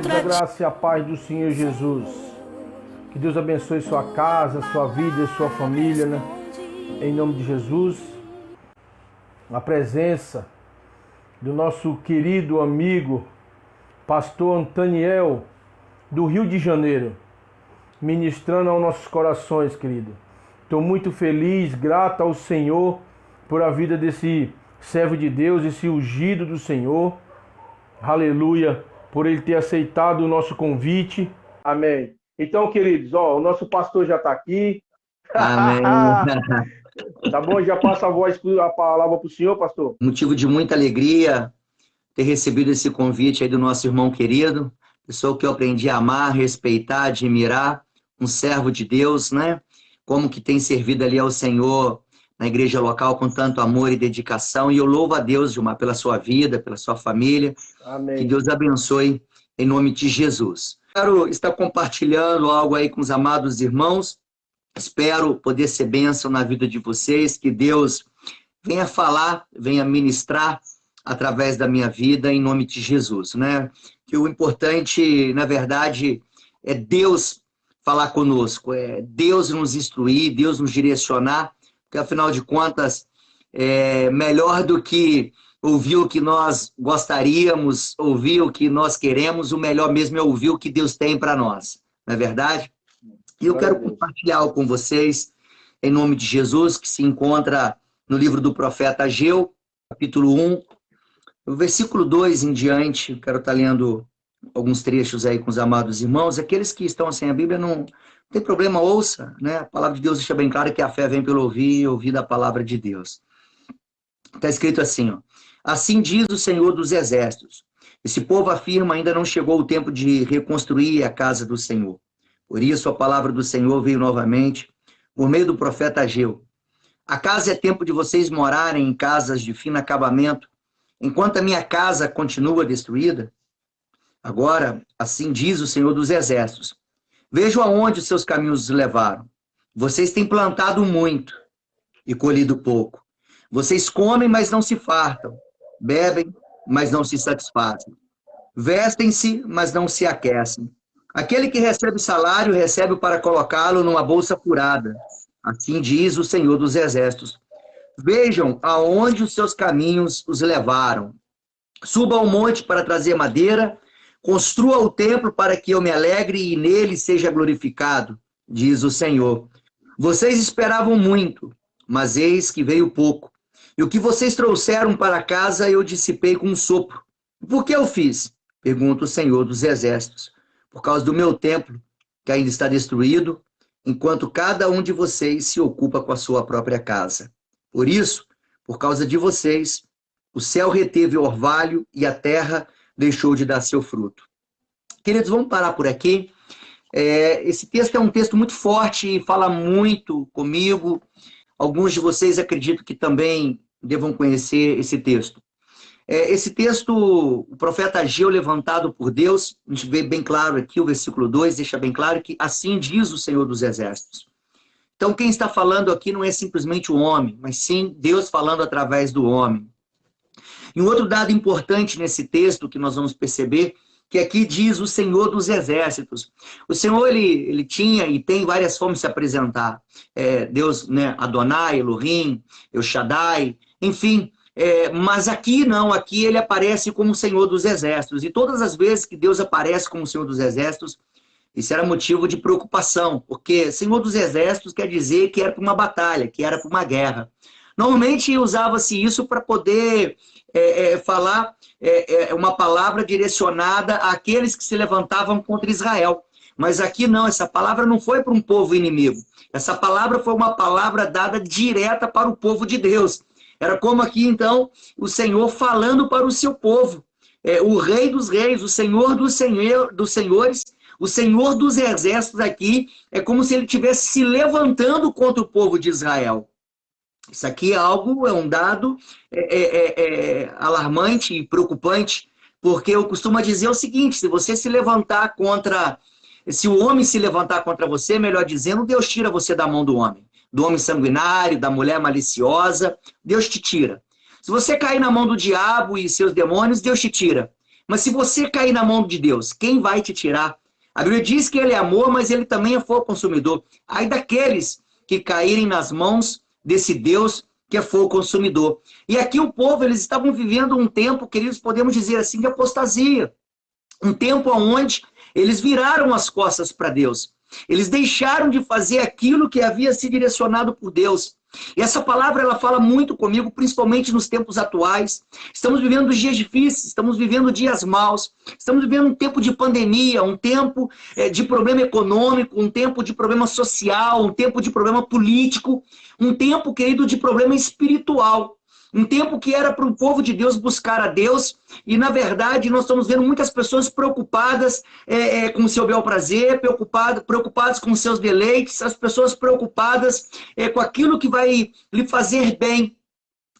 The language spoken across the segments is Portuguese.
queridos, a graça e a paz do Senhor Jesus. Que Deus abençoe sua casa, sua vida, sua família, né? Em nome de Jesus. A presença do nosso querido amigo, pastor Antaniel, do Rio de Janeiro, ministrando aos nossos corações, querido. Estou muito feliz, grato ao Senhor por a vida desse servo de Deus, esse ungido do Senhor. Aleluia, por ele ter aceitado o nosso convite. Amém. Então, queridos, o nosso pastor já está aqui. Amém. Tá bom? Já passa a palavra para o senhor, pastor. Motivo de muita alegria ter recebido esse convite aí do nosso irmão querido, pessoa que eu aprendi a amar, respeitar, admirar, um servo de Deus, né? Como que tem servido ali ao Senhor na igreja local com tanto amor e dedicação. E eu louvo a Deus, Gilmar, pela sua vida, pela sua família. Amém. Que Deus abençoe em nome de Jesus. Quero estar compartilhando algo aí com os amados irmãos. Espero poder ser bênção na vida de vocês. Que Deus venha falar, venha ministrar através da minha vida em nome de Jesus, né? Que o importante, na verdade, é Deus falar conosco, é Deus nos instruir, Deus nos direcionar, porque afinal de contas, é melhor do que ouvir o que nós gostaríamos, ouvir o que nós queremos, o melhor mesmo é ouvir o que Deus tem para nós, não é verdade? E eu quero compartilhar algo com vocês, em nome de Jesus, que se encontra no livro do profeta Ageu, capítulo 1, no versículo 2 em diante. Eu quero estar lendo alguns trechos aí com os amados irmãos. Aqueles que estão sem a Bíblia, não tem problema, ouça, né? A palavra de Deus deixa bem claro que a fé vem pelo ouvir e ouvir da palavra de Deus. Está escrito assim, ó. Assim diz o Senhor dos Exércitos. Esse povo afirma, ainda não chegou o tempo de reconstruir a casa do Senhor. Por isso a palavra do Senhor veio novamente, por meio do profeta Ageu. Acaso é tempo de vocês morarem em casas de fino acabamento, enquanto a minha casa continua destruída? Agora, assim diz o Senhor dos Exércitos. Vejam aonde os seus caminhos os levaram. Vocês têm plantado muito e colhido pouco. Vocês comem, mas não se fartam. Bebem, mas não se satisfazem. Vestem-se, mas não se aquecem. Aquele que recebe salário, recebe para colocá-lo numa bolsa furada. Assim diz o Senhor dos Exércitos. Vejam aonde os seus caminhos os levaram. Suba ao monte para trazer madeira, construa o templo para que eu me alegre e nele seja glorificado, diz o Senhor. Vocês esperavam muito, mas eis que veio pouco. E o que vocês trouxeram para casa eu dissipei com um sopro. Por que eu fiz? Pergunta o Senhor dos Exércitos. Por causa do meu templo, que ainda está destruído, enquanto cada um de vocês se ocupa com a sua própria casa. Por isso, por causa de vocês, o céu reteve o orvalho e a terra deixou de dar seu fruto. Queridos, vamos parar por aqui. Esse texto é um texto muito forte e fala muito comigo. Alguns de vocês acredito que também devam conhecer esse texto. Esse texto, o profeta Ageu, levantado por Deus, a gente vê bem claro aqui, o versículo 2 deixa bem claro que assim diz o Senhor dos Exércitos. Então, quem está falando aqui não é simplesmente o homem, mas sim Deus falando através do homem. E um outro dado importante nesse texto que nós vamos perceber, que aqui diz o Senhor dos Exércitos. O Senhor, ele tinha e tem várias formas de se apresentar. Deus, né, Adonai, Elohim, El Shaddai, enfim. Mas aqui não, aqui ele aparece como o Senhor dos Exércitos. E todas as vezes que Deus aparece como o Senhor dos Exércitos, isso era motivo de preocupação, porque Senhor dos Exércitos quer dizer que era para uma batalha, que era para uma guerra. Normalmente usava-se isso para poder falar uma palavra direcionada àqueles que se levantavam contra Israel. Mas aqui não, essa palavra não foi para um povo inimigo. Essa palavra foi uma palavra dada direta para o povo de Deus. Era como aqui, então, o Senhor falando para o seu povo. O Rei dos Reis, o Senhor dos Senhores, o Senhor dos Exércitos aqui, é como se ele estivesse se levantando contra o povo de Israel. Isso aqui é um dado alarmante e preocupante, porque eu costumo dizer o seguinte: se você se levantar contra, se o homem se levantar contra você, melhor dizendo, Deus tira você da mão do homem sanguinário, da mulher maliciosa, Deus te tira. Se você cair na mão do diabo e seus demônios, Deus te tira. Mas se você cair na mão de Deus, quem vai te tirar? A Bíblia diz que ele é amor, mas ele também é fogo consumidor. Aí daqueles que caírem nas mãos desse Deus que é fogo consumidor. E aqui o povo, eles estavam vivendo um tempo, queridos, podemos dizer assim, de apostasia. Um tempo onde eles viraram as costas para Deus. Eles deixaram de fazer aquilo que havia sido direcionado por Deus. E essa palavra, ela fala muito comigo, principalmente nos tempos atuais. Estamos vivendo dias difíceis, estamos vivendo dias maus, estamos vivendo um tempo de pandemia, um tempo de problema econômico, um tempo de problema social, um tempo de problema político, um tempo, querido, de problema espiritual. Um tempo que era para o povo de Deus buscar a Deus, e na verdade nós estamos vendo muitas pessoas preocupadas com o seu bel prazer, preocupadas com os seus deleites, as pessoas preocupadas com aquilo que vai lhe fazer bem,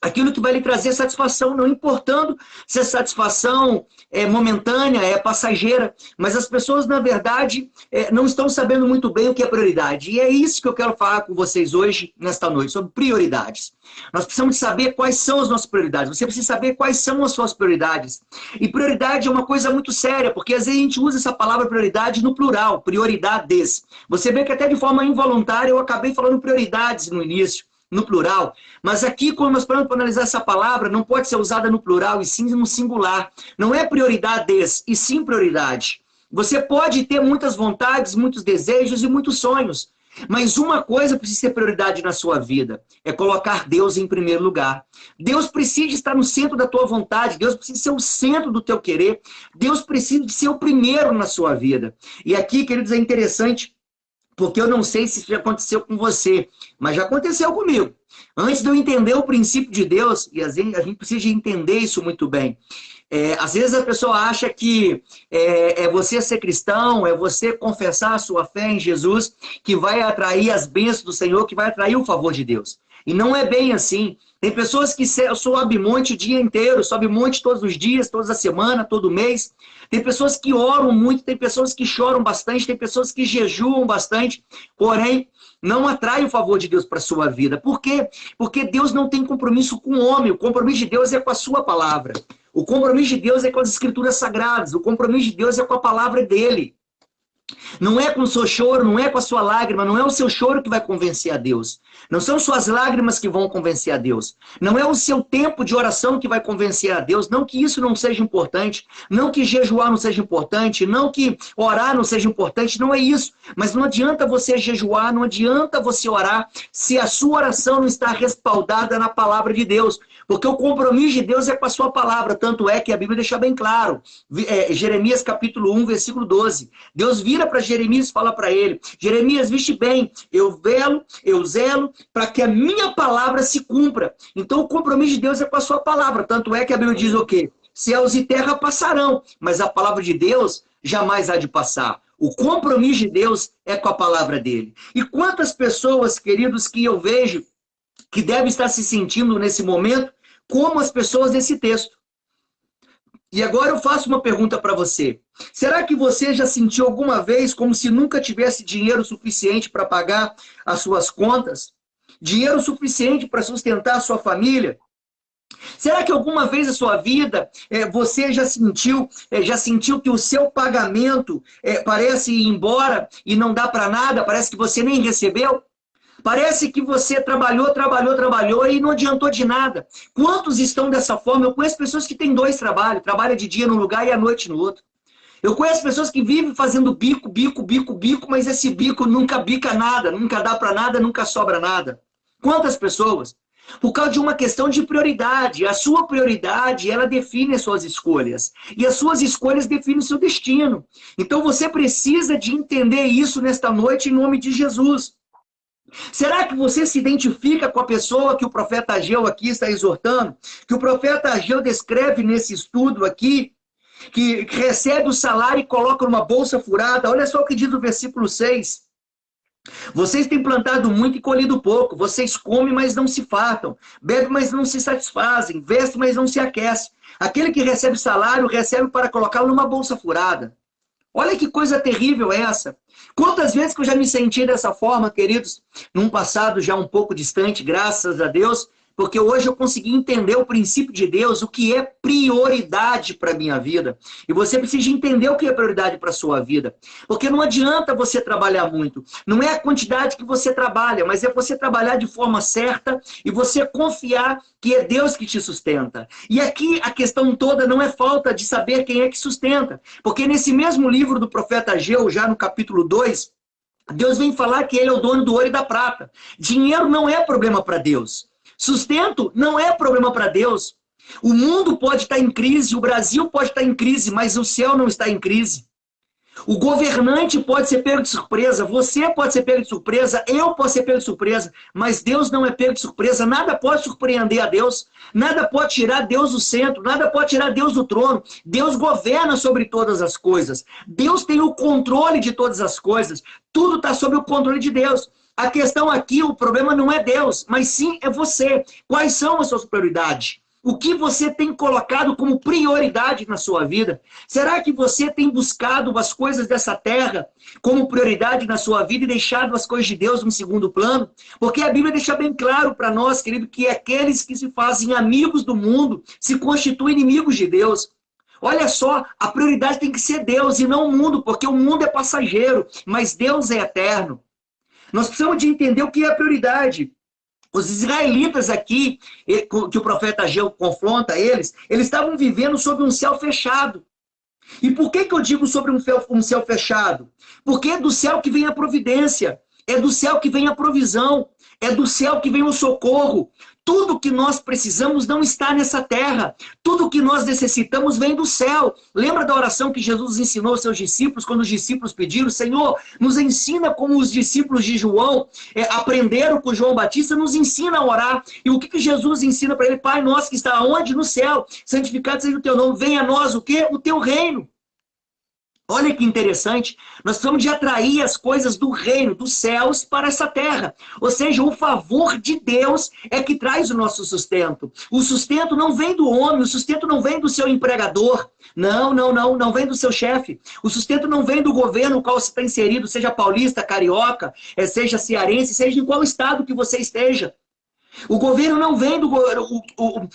aquilo que vai lhe trazer satisfação, não importando se a satisfação é momentânea, é passageira, mas as pessoas, na verdade, não estão sabendo muito bem o que é prioridade. E é isso que eu quero falar com vocês hoje, nesta noite, sobre prioridades. Nós precisamos saber quais são as nossas prioridades. Você precisa saber quais são as suas prioridades. E prioridade é uma coisa muito séria, porque às vezes a gente usa essa palavra prioridade no plural, prioridades. Você vê que até de forma involuntária eu acabei falando prioridades no início, no plural, mas aqui, quando nós paramos para analisar essa palavra, não pode ser usada no plural, e sim no singular. Não é prioridades, e sim prioridade. Você pode ter muitas vontades, muitos desejos e muitos sonhos, mas uma coisa precisa ser prioridade na sua vida, é colocar Deus em primeiro lugar. Deus precisa estar no centro da tua vontade, Deus precisa ser o centro do teu querer, Deus precisa de ser o primeiro na sua vida. E aqui, queridos, é interessante, porque eu não sei se isso já aconteceu com você, mas já aconteceu comigo. Antes de eu entender o princípio de Deus, e às vezes a gente precisa entender isso muito bem. Às vezes a pessoa acha que é você ser cristão, é você confessar a sua fé em Jesus, que vai atrair as bênçãos do Senhor, que vai atrair o favor de Deus. E não é bem assim. Tem pessoas que sobem monte o dia inteiro, sobe monte todos os dias, toda a semana, todo mês. Tem pessoas que oram muito, tem pessoas que choram bastante, tem pessoas que jejuam bastante, porém, não atrai o favor de Deus para a sua vida. Por quê? Porque Deus não tem compromisso com o homem, o compromisso de Deus é com a sua palavra. O compromisso de Deus é com as escrituras sagradas, o compromisso de Deus é com a palavra dele. Não é com o seu choro, não é com a sua lágrima, não é o seu choro que vai convencer a Deus. Não são suas lágrimas que vão convencer a Deus. Não é o seu tempo de oração que vai convencer a Deus. Não que isso não seja importante, não que jejuar não seja importante, não que orar não seja importante, não é isso. Mas não adianta você jejuar, não adianta você orar, se a sua oração não está respaldada na palavra de Deus. Porque o compromisso de Deus é com a sua palavra. Tanto é que a Bíblia deixa bem claro. Jeremias capítulo 1, versículo 12. Deus vira para Jeremias e fala para ele: Jeremias, viste bem, eu zelo para que a minha palavra se cumpra. Então o compromisso de Deus é com a sua palavra. Tanto é que a Bíblia diz o quê? Céus e terra passarão, mas a palavra de Deus jamais há de passar. O compromisso de Deus é com a palavra dele. E quantas pessoas, queridos, que eu vejo que devem estar se sentindo nesse momento como as pessoas desse texto. E agora eu faço uma pergunta para você. Será que você já sentiu alguma vez como se nunca tivesse dinheiro suficiente para pagar as suas contas? Dinheiro suficiente para sustentar a sua família? Será que alguma vez na sua vida você já sentiu que o seu pagamento parece ir embora e não dá para nada? Parece que você nem recebeu? Parece que você trabalhou e não adiantou de nada. Quantos estão dessa forma? Eu conheço pessoas que têm 2 trabalhos. Trabalha de dia num lugar e à noite no outro. Eu conheço pessoas que vivem fazendo bico, mas esse bico nunca bica nada, nunca dá para nada, nunca sobra nada. Quantas pessoas? Por causa de uma questão de prioridade. A sua prioridade, ela define as suas escolhas. E as suas escolhas definem o seu destino. Então você precisa de entender isso nesta noite em nome de Jesus. Será que você se identifica com a pessoa que o profeta Ageu aqui está exortando? Que o profeta Ageu descreve nesse estudo aqui, que recebe o salário e coloca numa bolsa furada. Olha só o que diz o versículo 6. Vocês têm plantado muito e colhido pouco. Vocês comem, mas não se fartam. Bebem, mas não se satisfazem. Vestem, mas não se aquecem. Aquele que recebe salário, recebe para colocá-lo numa bolsa furada. Olha que coisa terrível essa. Quantas vezes que eu já me senti dessa forma, queridos, num passado já um pouco distante, graças a Deus, porque hoje eu consegui entender o princípio de Deus, o que é prioridade para a minha vida. E você precisa entender o que é prioridade para a sua vida. Porque não adianta você trabalhar muito. Não é a quantidade que você trabalha, mas é você trabalhar de forma certa e você confiar que é Deus que te sustenta. E aqui a questão toda não é falta de saber quem é que sustenta. Porque nesse mesmo livro do profeta Ageu, já no capítulo 2, Deus vem falar que ele é o dono do ouro e da prata. Dinheiro não é problema para Deus. Sustento não é problema para Deus. O mundo pode estar em crise, o Brasil pode estar em crise, mas o céu não está em crise. O governante pode ser pego de surpresa, você pode ser pego de surpresa, eu posso ser pego de surpresa, mas Deus não é pego de surpresa, nada pode surpreender a Deus, nada pode tirar Deus do centro, nada pode tirar Deus do trono. Deus governa sobre todas as coisas, Deus tem o controle de todas as coisas, tudo está sob o controle de Deus. A questão aqui, o problema não é Deus, mas sim é você. Quais são as suas prioridades? O que você tem colocado como prioridade na sua vida? Será que você tem buscado as coisas dessa terra como prioridade na sua vida e deixado as coisas de Deus no segundo plano? Porque a Bíblia deixa bem claro para nós, querido, que aqueles que se fazem amigos do mundo se constituem inimigos de Deus. Olha só, a prioridade tem que ser Deus e não o mundo, porque o mundo é passageiro, mas Deus é eterno. Nós precisamos de entender o que é a prioridade. Os israelitas aqui, que o profeta Ageu confronta eles estavam vivendo sob um céu fechado. E por que eu digo sobre um céu fechado? Porque é do céu que vem a providência, é do céu que vem a provisão, é do céu que vem o socorro. Tudo que nós precisamos não está nessa terra. Tudo que nós necessitamos vem do céu. Lembra da oração que Jesus ensinou aos seus discípulos, quando os discípulos pediram: Senhor, nos ensina como os discípulos de João aprenderam com João Batista, nos ensina a orar. E o que Jesus ensina para ele? Pai nosso que está onde? No céu. Santificado seja o teu nome. Venha a nós o quê? O teu reino. Olha que interessante, nós precisamos de atrair as coisas do reino, dos céus, para essa terra. Ou seja, o favor de Deus é que traz o nosso sustento. O sustento não vem do homem, o sustento não vem do seu empregador. Não vem do seu chefe. O sustento não vem do governo no qual você está inserido, seja paulista, carioca, seja cearense, seja em qual estado que você esteja. O governo não vem do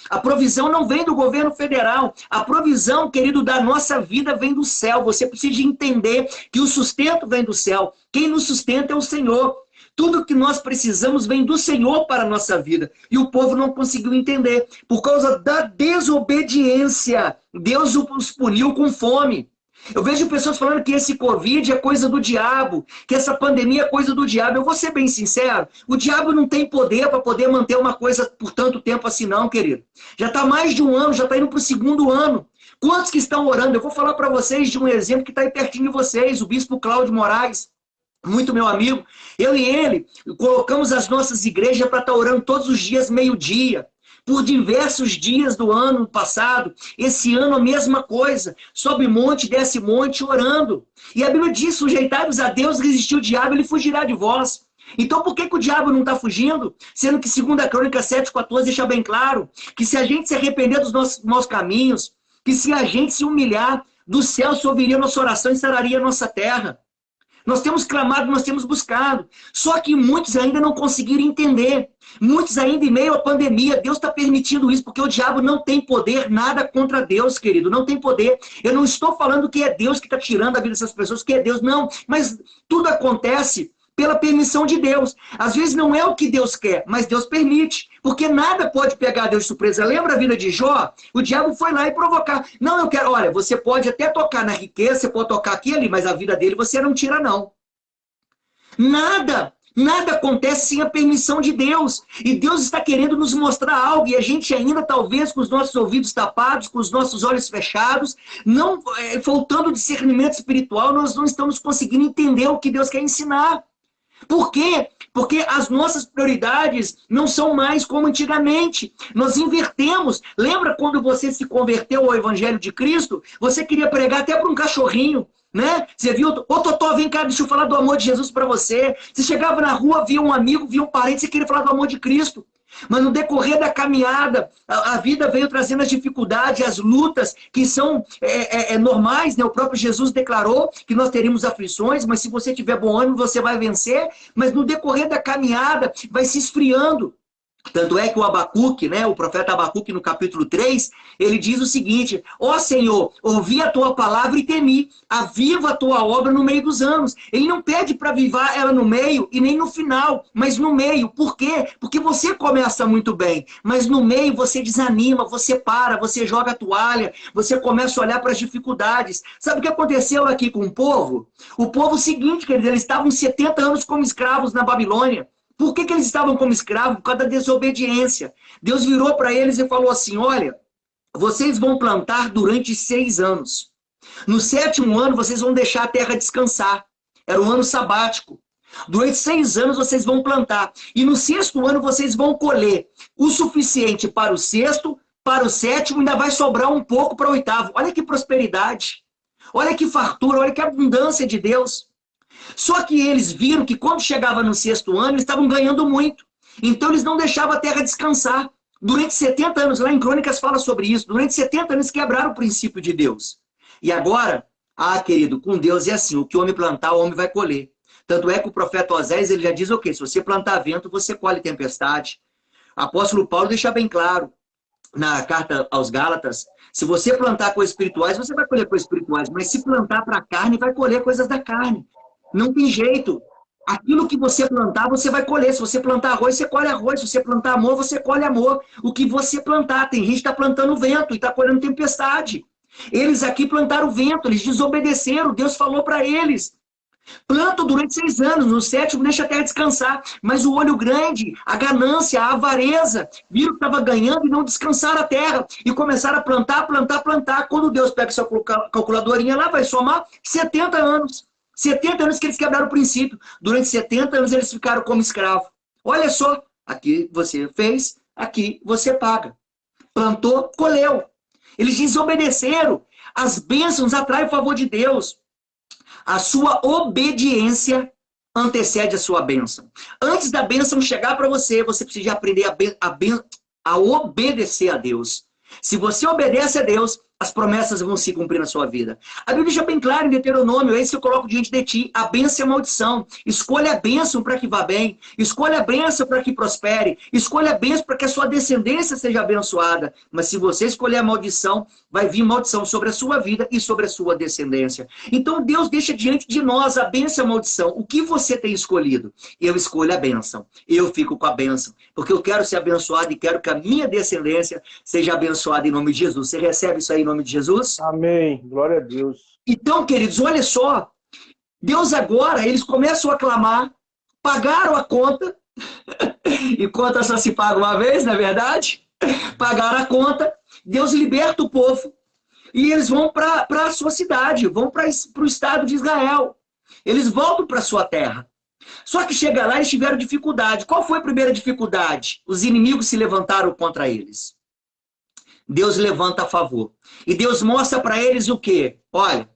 a provisão não vem do governo federal. A provisão, querido, da nossa vida vem do céu. Você precisa entender que o sustento vem do céu. Quem nos sustenta é o Senhor. Tudo que nós precisamos vem do Senhor para a nossa vida. E o povo não conseguiu entender. Por causa da desobediência, Deus os puniu com fome. Eu vejo pessoas falando que esse Covid é coisa do diabo, que essa pandemia é coisa do diabo. Eu vou ser bem sincero, o diabo não tem poder para poder manter uma coisa por tanto tempo assim não, querido. Já está mais de um ano, já está indo para o segundo ano. Quantos que estão orando? Eu vou falar para vocês de um exemplo que está aí pertinho de vocês, o bispo Cláudio Moraes, muito meu amigo. Eu e ele colocamos as nossas igrejas para estar orando todos os dias, meio-dia. Por diversos dias do ano passado, esse ano a mesma coisa, sobe monte, desce monte, orando. E a Bíblia diz: sujeitai-vos a Deus, resistir o diabo, ele fugirá de vós. Então por que o diabo não está fugindo? Sendo que 2 Crônicas 7,14 deixa bem claro que se a gente se arrepender dos nossos caminhos, que se a gente se humilhar, do céu se ouviria nossa oração e sararia a nossa terra. Nós temos clamado, nós temos buscado. Só que muitos ainda não conseguiram entender. Muitos ainda em meio à pandemia. Deus está permitindo isso, porque o diabo não tem poder, nada contra Deus, querido. Não tem poder. Eu não estou falando que é Deus que está tirando a vida dessas pessoas, que é Deus, não. Mas tudo acontece pela permissão de Deus. Às vezes não é o que Deus quer, mas Deus permite. Porque nada pode pegar Deus de surpresa. Lembra a vida de Jó? O diabo foi lá e provocar. Não, eu quero... Olha, você pode até tocar na riqueza, você pode tocar aqui e ali, mas a vida dele você não tira, não. Nada acontece sem a permissão de Deus. E Deus está querendo nos mostrar algo. E a gente ainda, talvez, com os nossos ouvidos tapados, com os nossos olhos fechados, não faltando discernimento espiritual, nós não estamos conseguindo entender o que Deus quer ensinar. Por quê? Porque as nossas prioridades não são mais como antigamente. Nós invertemos. Lembra quando você se converteu ao Evangelho de Cristo? Você queria pregar até para um cachorrinho, né? Você viu, ô Totó, vem cá, deixa eu falar do amor de Jesus para você. Você chegava na rua, via um amigo, via um parente, você queria falar do amor de Cristo. Mas no decorrer da caminhada, a vida veio trazendo as dificuldades, as lutas, que são normais, né? O próprio Jesus declarou que nós teríamos aflições, mas se você tiver bom ânimo, você vai vencer. Mas no decorrer da caminhada, vai se esfriando. Tanto é que o Abacuque, né, o profeta Abacuque, no capítulo 3, ele diz o seguinte: ó Senhor, ouvi a tua palavra e temi, aviva a tua obra no meio dos anos. Ele não pede para avivar ela no meio e nem no final, mas no meio. Por quê? Porque você começa muito bem, mas no meio você desanima, você para, você joga a toalha, você começa a olhar para as dificuldades. Sabe o que aconteceu aqui com o povo? O povo seguinte, quer dizer, eles estavam 70 anos como escravos na Babilônia. Por que eles estavam como escravos? Por causa da desobediência. Deus virou para eles e falou assim: olha, vocês vão plantar durante 6 anos. No 7º ano, vocês vão deixar a terra descansar. Era um ano sabático. Durante 6 anos, vocês vão plantar. E no 6º ano, vocês vão colher o suficiente para o 6º, para o 7º, ainda vai sobrar um pouco para o 8º. Olha que prosperidade. Olha que fartura, olha que abundância de Deus. Só que eles viram que quando chegava no 6º ano, eles estavam ganhando muito. Então eles não deixavam a terra descansar. Durante 70 anos, lá em Crônicas fala sobre isso, durante 70 anos quebraram o princípio de Deus. E agora, querido, com Deus é assim, o que o homem plantar, o homem vai colher. Tanto é que o profeta Osés, ele já diz o quê? Se você plantar vento, você colhe tempestade. O apóstolo Paulo deixa bem claro, na carta aos Gálatas, se você plantar coisas espirituais, você vai colher coisas espirituais, mas se plantar para a carne, vai colher coisas da carne. Não tem jeito. Aquilo que você plantar, você vai colher. Se você plantar arroz, você colhe arroz. Se você plantar amor, você colhe amor. O que você plantar. Tem gente que está plantando vento e está colhendo tempestade. Eles aqui plantaram vento, eles desobedeceram. Deus falou para eles: plantam durante 6 anos, no 7º deixa a terra descansar. Mas o olho grande, a ganância, a avareza, viram que estava ganhando e não descansaram a terra. E começaram a plantar, plantar, plantar. Quando Deus pega sua calculadorinha lá, vai somar 70 anos. 70 anos que eles quebraram o princípio. Durante 70 anos eles ficaram como escravo. Olha só, aqui você fez, aqui você paga. Plantou, colheu. Eles desobedeceram. As bênçãos atraem o favor de Deus. A sua obediência antecede a sua bênção. Antes da bênção chegar para você, você precisa aprender a obedecer a Deus. Se você obedece a Deus, as promessas vão se cumprir na sua vida. A Bíblia deixa bem claro em Deuteronômio, é isso que eu coloco diante de ti: a bênção e a maldição. Escolha a bênção para que vá bem, escolha a bênção para que prospere, escolha a bênção para que a sua descendência seja abençoada. Mas se você escolher a maldição, vai vir maldição sobre a sua vida e sobre a sua descendência. Então Deus deixa diante de nós a bênção e a maldição. O que você tem escolhido? Eu escolho a bênção. Eu fico com a bênção, porque eu quero ser abençoado e quero que a minha descendência seja abençoada em nome de Jesus. Você recebe isso aí em nome de Jesus? Amém. Glória a Deus. Então, queridos, olha só. Deus agora, eles começam a clamar, pagaram a conta, e conta só se paga uma vez, não é verdade? Pagaram a conta, Deus liberta o povo, e eles vão para a sua cidade, vão para o estado de Israel. Eles voltam para a sua terra. Só que chega lá, eles tiveram dificuldade. Qual foi a primeira dificuldade? Os inimigos se levantaram contra eles. Deus levanta a favor. E Deus mostra para eles o quê? Olha,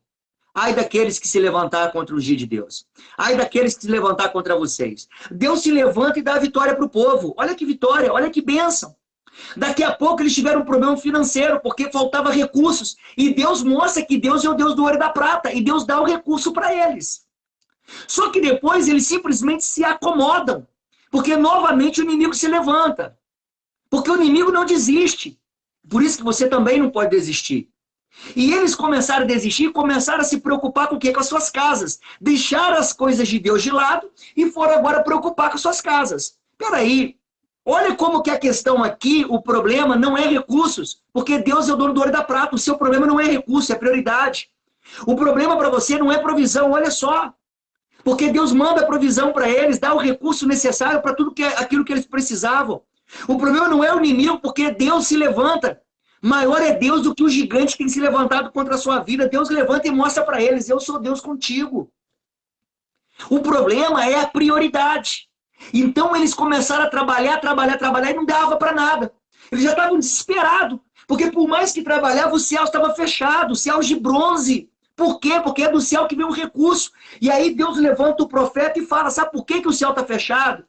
ai daqueles que se levantar contra o dia de Deus. Ai daqueles que se levantar contra vocês. Deus se levanta e dá a vitória para o povo. Olha que vitória, olha que bênção. Daqui a pouco eles tiveram um problema financeiro, porque faltava recursos. E Deus mostra que Deus é o Deus do ouro e da prata. E Deus dá o recurso para eles. Só que depois eles simplesmente se acomodam. Porque novamente o inimigo se levanta. Porque o inimigo não desiste. Por isso que você também não pode desistir. E eles começaram a desistir, começaram a se preocupar com o quê? Com as suas casas. Deixaram as coisas de Deus de lado e foram agora preocupar com as suas casas. Peraí, olha como que a questão aqui, o problema não é recursos, porque Deus é o dono do ouro e da prata. O seu problema não é recurso, é prioridade. O problema para você não é provisão, olha só. Porque Deus manda a provisão para eles, dá o recurso necessário para tudo aquilo que eles precisavam. O problema não é o inimigo, porque Deus se levanta. Maior é Deus do que o gigante que tem se levantado contra a sua vida. Deus levanta e mostra para eles: eu sou Deus contigo. O problema é a prioridade. Então eles começaram a trabalhar e não dava para nada. Eles já estavam desesperados, porque por mais que trabalhava, o céu estava fechado, o céu de bronze. Por quê? Porque é do céu que vem um recurso. E aí Deus levanta o profeta e fala: sabe por que o céu está fechado?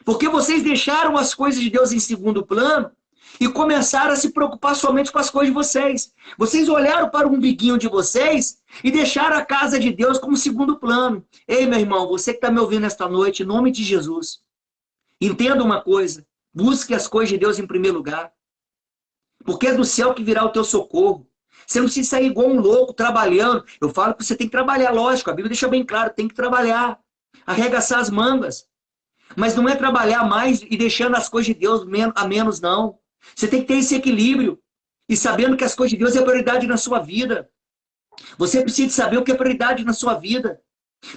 Porque vocês deixaram as coisas de Deus em segundo plano e começaram a se preocupar somente com as coisas de vocês. Vocês olharam para o umbiguinho de vocês e deixaram a casa de Deus como segundo plano. Ei, meu irmão, você que está me ouvindo esta noite, em nome de Jesus, entenda uma coisa: Busque as coisas de Deus em primeiro lugar. Porque é do céu que virá o teu socorro. Você não precisa sair igual um louco trabalhando. Eu falo que você tem que trabalhar, lógico. A Bíblia deixa bem claro, tem que trabalhar. Arregaçar as mangas. Mas não é trabalhar mais e deixando as coisas de Deus a menos, não. Você tem que ter esse equilíbrio. E sabendo que as coisas de Deus é prioridade na sua vida. Você precisa saber o que é prioridade na sua vida.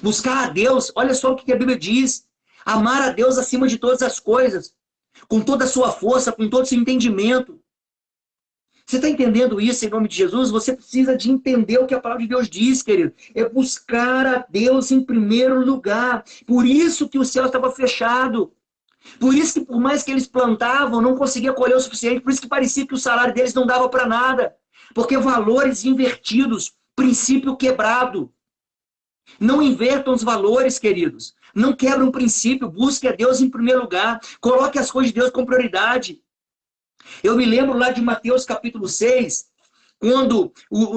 Buscar a Deus. Olha só o que a Bíblia diz. Amar a Deus acima de todas as coisas. Com toda a sua força, com todo o seu entendimento. Você está entendendo isso em nome de Jesus? Você precisa de entender o que a palavra de Deus diz, querido. É buscar a Deus em primeiro lugar. Por isso que o céu estava fechado. Por isso que por mais que eles plantavam, não conseguia colher o suficiente. Por isso que parecia que o salário deles não dava para nada. Porque valores invertidos, princípio quebrado. Não invertam os valores, queridos. Não quebram um princípio. Busque a Deus em primeiro lugar. Coloque as coisas de Deus com prioridade. Eu me lembro lá de Mateus capítulo 6, quando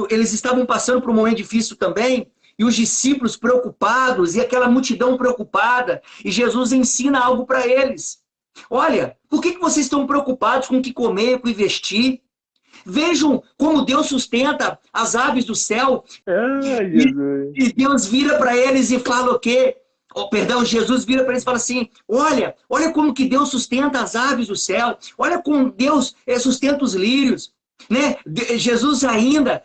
eles estavam passando por um momento difícil também, e os discípulos preocupados, e aquela multidão preocupada, e Jesus ensina algo para eles. Olha, por que vocês estão preocupados com o que comer, com o que vestir? Vejam como Deus sustenta as aves do céu. E Deus vira para eles e fala o quê? Jesus vira para eles e fala assim, olha como que Deus sustenta as aves do céu, olha como Deus sustenta os lírios, né? Jesus ainda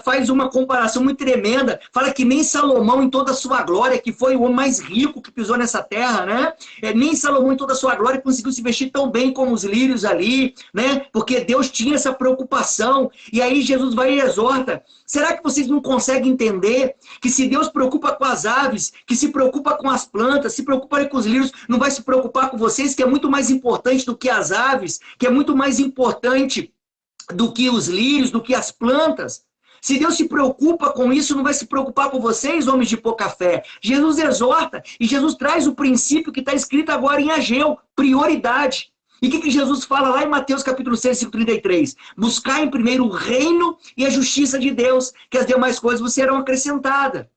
faz uma comparação muito tremenda, fala que nem Salomão em toda a sua glória, que foi o homem mais rico que pisou nessa terra, né? Nem Salomão em toda a sua glória conseguiu se vestir tão bem como os lírios ali, né? Porque Deus tinha essa preocupação, e aí Jesus vai e exorta. Será que vocês não conseguem entender que se Deus preocupa com as aves, que se preocupa com as plantas, se preocupa com os lírios, não vai se preocupar com vocês, que é muito mais importante do que as aves, que é muito mais importante do que os lírios, do que as plantas? Se Deus se preocupa com isso, não vai se preocupar com vocês, homens de pouca fé. Jesus exorta e Jesus traz o princípio que está escrito agora em Ageu, prioridade. E o que Jesus fala lá em Mateus capítulo 6, versículo 33? Buscar em primeiro o reino e a justiça de Deus, que as demais coisas vos serão acrescentadas.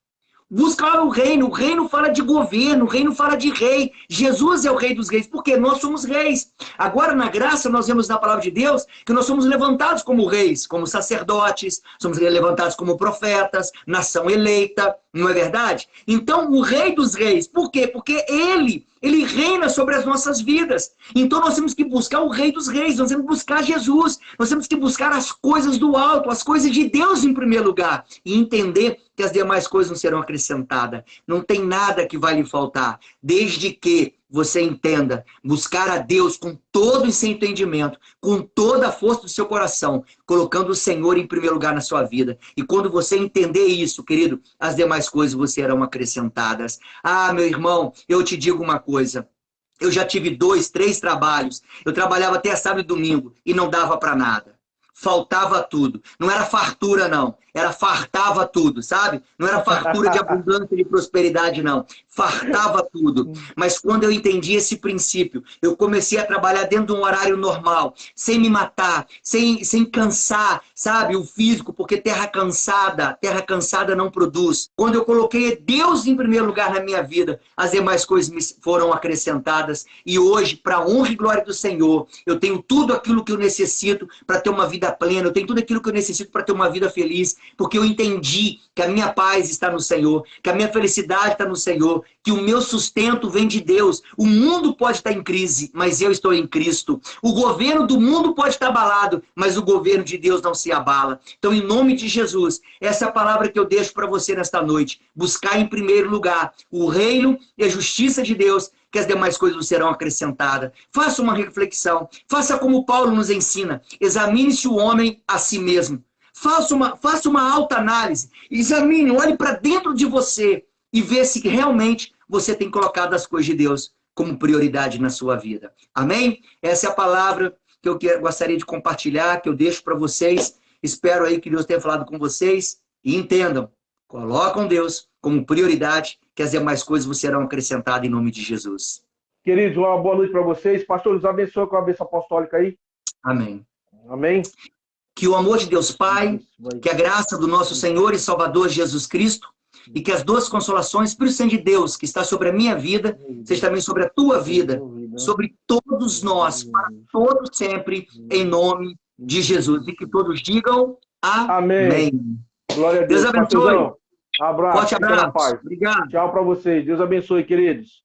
Buscar o reino fala de governo, o reino fala de rei. Jesus é o rei dos reis, porque nós somos reis. Agora, na graça, nós vemos na palavra de Deus que nós somos levantados como reis, como sacerdotes, somos levantados como profetas, nação eleita, não é verdade? Então, o rei dos reis, por quê? Porque ele reina sobre as nossas vidas. Então, nós temos que buscar o rei dos reis, nós temos que buscar Jesus, nós temos que buscar as coisas do alto, as coisas de Deus em primeiro lugar, e entender que as demais coisas não serão acrescentadas. Não tem nada que vai lhe faltar, desde que você entenda, buscar a Deus com todo o seu entendimento, com toda a força do seu coração, colocando o Senhor em primeiro lugar na sua vida. E quando você entender isso, querido, as demais coisas vos serão acrescentadas. Ah, meu irmão, eu te digo uma coisa. Eu já tive 2, 3 trabalhos. Eu trabalhava até sábado e domingo e não dava para nada. Faltava tudo. Não era fartura, não. Era fartava tudo, sabe? Não era fartura de abundância e de prosperidade, não. Fartava tudo. Mas quando eu entendi esse princípio, eu comecei a trabalhar dentro de um horário normal, sem me matar, sem cansar, sabe? O físico, porque terra cansada não produz. Quando eu coloquei Deus em primeiro lugar na minha vida, as demais coisas me foram acrescentadas. E hoje, para a honra e glória do Senhor, eu tenho tudo aquilo que eu necessito para ter uma vida plena, eu tenho tudo aquilo que eu necessito para ter uma vida feliz, porque eu entendi que a minha paz está no Senhor, que a minha felicidade está no Senhor, que o meu sustento vem de Deus. O mundo pode estar em crise, mas eu estou em Cristo. O governo do mundo pode estar abalado, mas o governo de Deus não se abala. Então, em nome de Jesus, essa é a palavra que eu deixo para você nesta noite. Buscar em primeiro lugar o reino e a justiça de Deus, que as demais coisas serão acrescentadas. Faça uma reflexão. Faça como Paulo nos ensina. Examine-se o homem a si mesmo. Faça uma alta análise. Examine, olhe para dentro de você e vê se realmente você tem colocado as coisas de Deus como prioridade na sua vida. Amém? Essa é a palavra que eu gostaria de compartilhar, que eu deixo para vocês. Espero aí que Deus tenha falado com vocês e entendam. Colocam Deus como prioridade, que as demais coisas vos serão acrescentadas em nome de Jesus. Queridos, uma boa noite para vocês. Pastor, nos abençoe com a bênção apostólica aí. Amém. Amém. Que o amor de Deus Pai, que a graça do nosso Senhor e Salvador Jesus Cristo, e que as duas consolações, Espírito Santo de Deus, que está sobre a minha vida, seja também sobre a tua vida, sobre todos nós, para todos sempre, em nome de Jesus. E que todos digam amém. Amém. Glória a Deus. Deus abençoe. Abraço. Forte Fica na abraço. paz. Obrigado. Tchau para vocês. Deus abençoe, queridos.